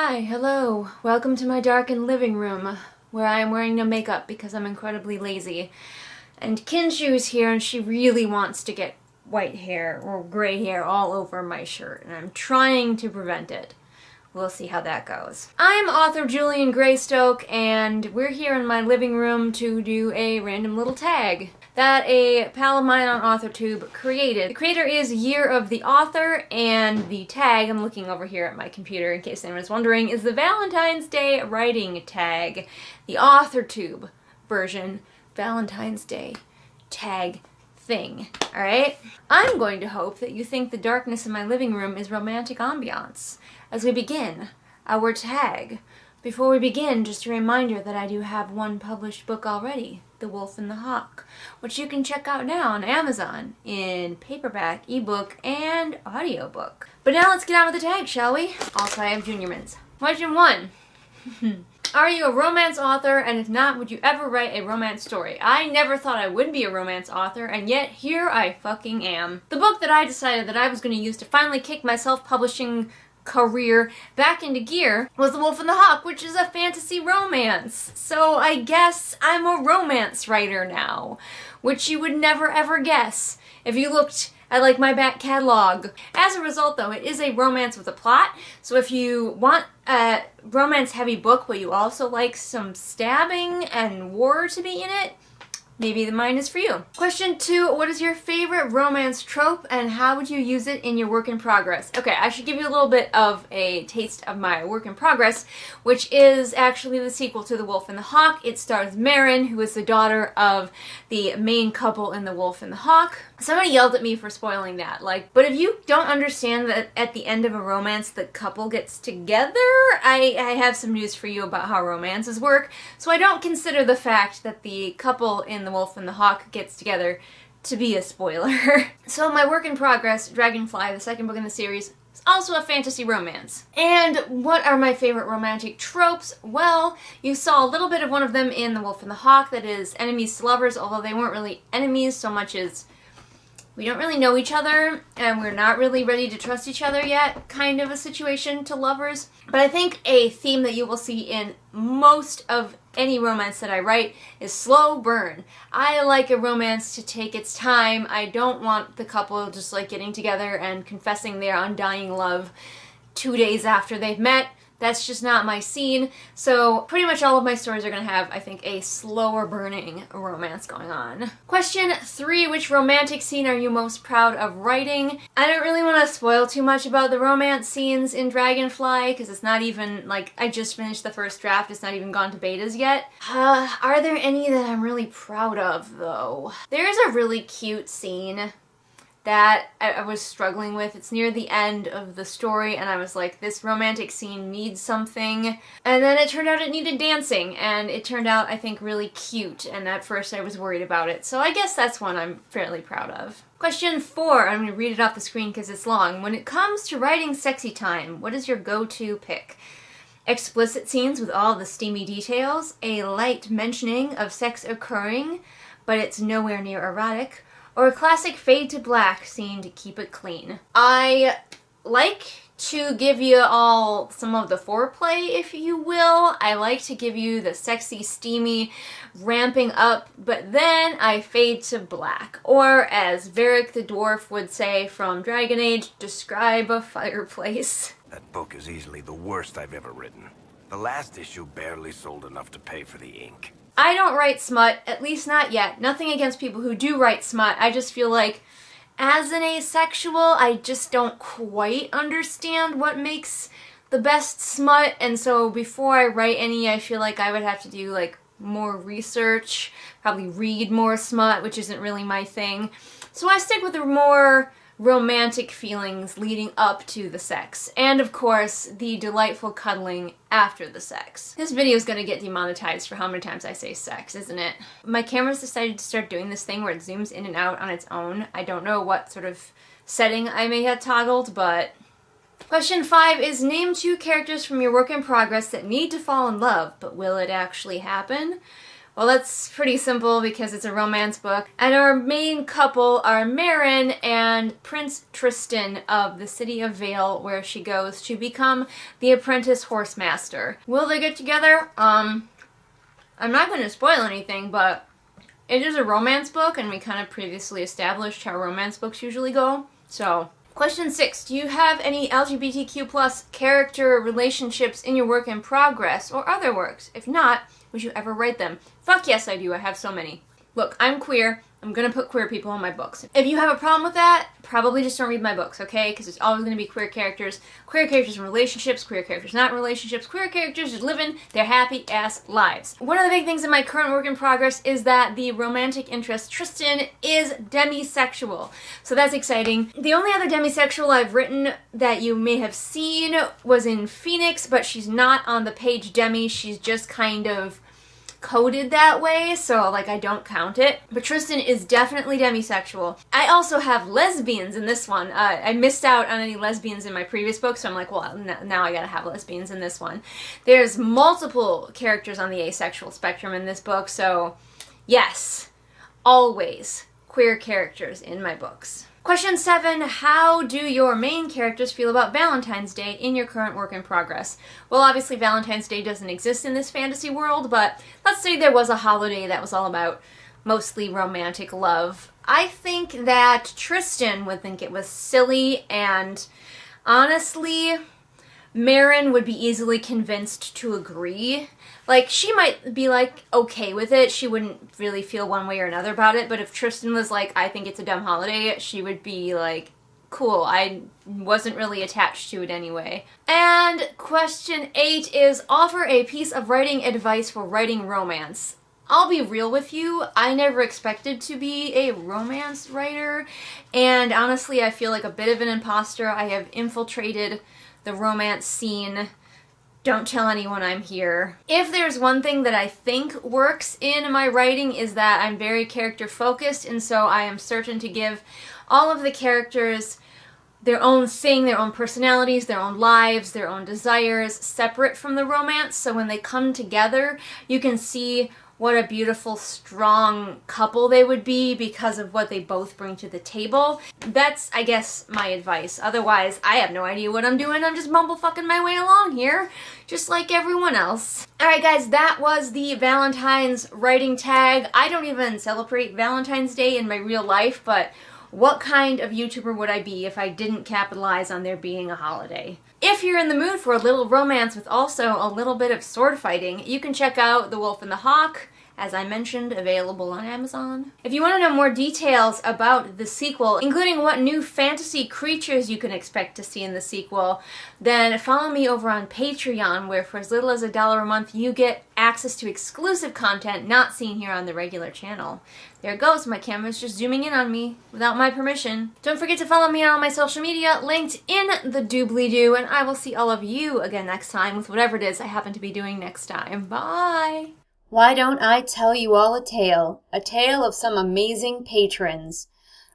Hi, hello. Welcome to my darkened living room, where I am wearing no makeup because I'm incredibly lazy. And Kinshu's here and she really wants to get white hair or gray hair all over my shirt, and I'm trying to prevent it. We'll see how that goes. I'm author Julian Greystoke, and we're here in my living room to do a random little tag that a pal of mine on Authortube created. The creator is Year of the Author, and the tag, I'm looking over here at my computer in case anyone is wondering, is the Valentine's Day writing tag. The Authortube version Valentine's Day tag thing, alright? I'm going to hope that you think the darkness in my living room is romantic ambiance as we begin our tag. Before we begin, just a reminder that I do have one published book already, The Wolf and the Hawk, which you can check out now on Amazon in paperback, ebook, and audiobook. But now let's get on with the tag, shall we? Also, I have Junior Mints. Question 1. Are you a romance author, and if not, would you ever write a romance story? I never thought I would be a romance author, and yet here I fucking am. The book that I decided that I was going to use to finally kick my self-publishing career back into gear was The Wolf and the Hawk, which is a fantasy romance. So I guess I'm a romance writer now, which you would never ever guess if you looked at like my back catalog. As a result though, it is a romance with a plot, so if you want a romance heavy book but you also like some stabbing and war to be in it, maybe mine is for you. Question 2, what is your favorite romance trope and how would you use it in your work in progress? Okay, I should give you a little bit of a taste of my work in progress, which is actually the sequel to The Wolf and the Hawk. It stars Marin, who is the daughter of the main couple in The Wolf and the Hawk. Somebody yelled at me for spoiling that, but if you don't understand that at the end of a romance the couple gets together, I have some news for you about how romances work. So I don't consider the fact that the couple in The Wolf and the Hawk gets together to be a spoiler. So my work in progress, Dragonfly, the second book in the series, is also a fantasy romance. And what are my favorite romantic tropes? Well, you saw a little bit of one of them in The Wolf and the Hawk, that is enemies to lovers, although they weren't really enemies so much as we don't really know each other, and we're not really ready to trust each other yet, kind of a situation to lovers. But I think a theme that you will see in most of any romance that I write is slow burn. I like a romance to take its time. I don't want the couple just getting together and confessing their undying love 2 days after they've met. That's just not my scene. So pretty much all of my stories are going to have, I think, a slower burning romance going on. Question 3, which romantic scene are you most proud of writing? I don't really want to spoil too much about the romance scenes in Dragonfly, because it's not even, I just finished the first draft, it's not even gone to betas yet. Are there any that I'm really proud of, though? There's a really cute scene that I was struggling with. It's near the end of the story, and I was like, this romantic scene needs something. And then it turned out it needed dancing, and it turned out, I think, really cute, and at first I was worried about it. So I guess that's one I'm fairly proud of. Question 4, I'm going to read it off the screen because it's long. When it comes to writing sexy time, what is your go-to pick? Explicit scenes with all the steamy details, a light mentioning of sex occurring, but it's nowhere near erotic, or a classic fade to black scene to keep it clean. I like to give you all some of the foreplay, if you will. I like to give you the sexy, steamy ramping up, but then I fade to black. Or as Varric the dwarf would say from Dragon Age, describe a fireplace. That book is easily the worst I've ever written. The last issue barely sold enough to pay for the ink. I don't write smut, at least not yet. Nothing against people who do write smut. I just feel like, as an asexual, I just don't quite understand what makes the best smut, and so before I write any, I feel like I would have to do, more research, probably read more smut, which isn't really my thing. So I stick with the more romantic feelings leading up to the sex, and of course the delightful cuddling after the sex. This video is gonna get demonetized for how many times I say sex, isn't it? My camera's decided to start doing this thing where it zooms in and out on its own. I don't know what sort of setting I may have toggled, but... Question 5 is, name 2 characters from your work in progress that need to fall in love, but will it actually happen? Well, that's pretty simple because it's a romance book. And our main couple are Marin and Prince Tristan of the city of Vale, where she goes to become the apprentice horsemaster. Will they get together? I'm not going to spoil anything, but it is a romance book, and we kind of previously established how romance books usually go. So, question 6. Do you have any LGBTQ+ character relationships in your work in progress or other works? If not, would you ever write them? Fuck yes, I do. I have so many. Look, I'm queer. I'm gonna put queer people in my books. If you have a problem with that, probably just don't read my books, okay? Because it's always gonna be queer characters in relationships, queer characters not in relationships, queer characters just living their happy-ass lives. One of the big things in my current work in progress is that the romantic interest, Tristan, is demisexual. So that's exciting. The only other demisexual I've written that you may have seen was in Phoenix, but she's not on the page demi. She's just kind of coded that way, so like I don't count it. But Tristan is definitely demisexual. I also have lesbians in this one. I missed out on any lesbians in my previous book, so I'm like, well, now I gotta have lesbians in this one. There's multiple characters on the asexual spectrum in this book, so yes, always queer characters in my books. Question 7, how do your main characters feel about Valentine's Day in your current work in progress? Well, obviously Valentine's Day doesn't exist in this fantasy world, but let's say there was a holiday that was all about mostly romantic love. I think that Tristan would think it was silly, and honestly, Marin would be easily convinced to agree. Like, she might be, like, okay with it. She wouldn't really feel one way or another about it. But if Tristan was like, I think it's a dumb holiday, she would be like, cool, I wasn't really attached to it anyway. And question 8 is, offer a piece of writing advice for writing romance. I'll be real with you, I never expected to be a romance writer. And honestly, I feel like a bit of an imposter. I have infiltrated the romance scene. Don't tell anyone I'm here. If there's one thing that I think works in my writing is that I'm very character focused, and so I am certain to give all of the characters their own thing, their own personalities, their own lives, their own desires, separate from the romance, so when they come together, you can see what a beautiful, strong couple they would be because of what they both bring to the table. That's, I guess, my advice. Otherwise, I have no idea what I'm doing. I'm just mumble-fucking my way along here, just like everyone else. Alright guys, that was the Valentine's writing tag. I don't even celebrate Valentine's Day in my real life, but what kind of YouTuber would I be if I didn't capitalize on there being a holiday? If you're in the mood for a little romance with also a little bit of sword fighting, you can check out The Wolf and the Hawk, as I mentioned, available on Amazon. If you want to know more details about the sequel, including what new fantasy creatures you can expect to see in the sequel, then follow me over on Patreon, where for as little as $1 a month, you get access to exclusive content not seen here on the regular channel. There it goes, my camera's just zooming in on me without my permission. Don't forget to follow me on all my social media, linked in the doobly-doo, and I will see all of you again next time with whatever it is I happen to be doing next time. Bye! Why don't I tell you all a tale of some amazing patrons,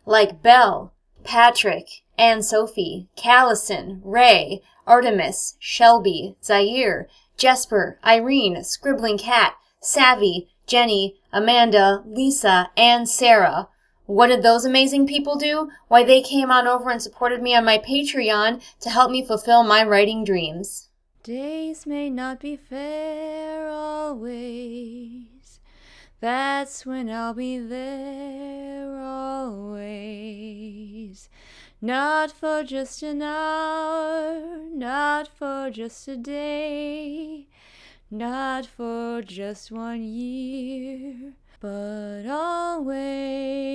like Belle, Patrick, Anne-Sophie, Callison, Ray, Artemis, Shelby, Zaire, Jesper, Irene, Scribbling Cat, Savvy, Jenny, Amanda, Lisa, and Sarah. What did those amazing people do? Why, they came on over and supported me on my Patreon to help me fulfill my writing dreams. Days may not be fair always. That's when I'll be there always. Not for just an hour, not for just a day, not for just 1 year, but always.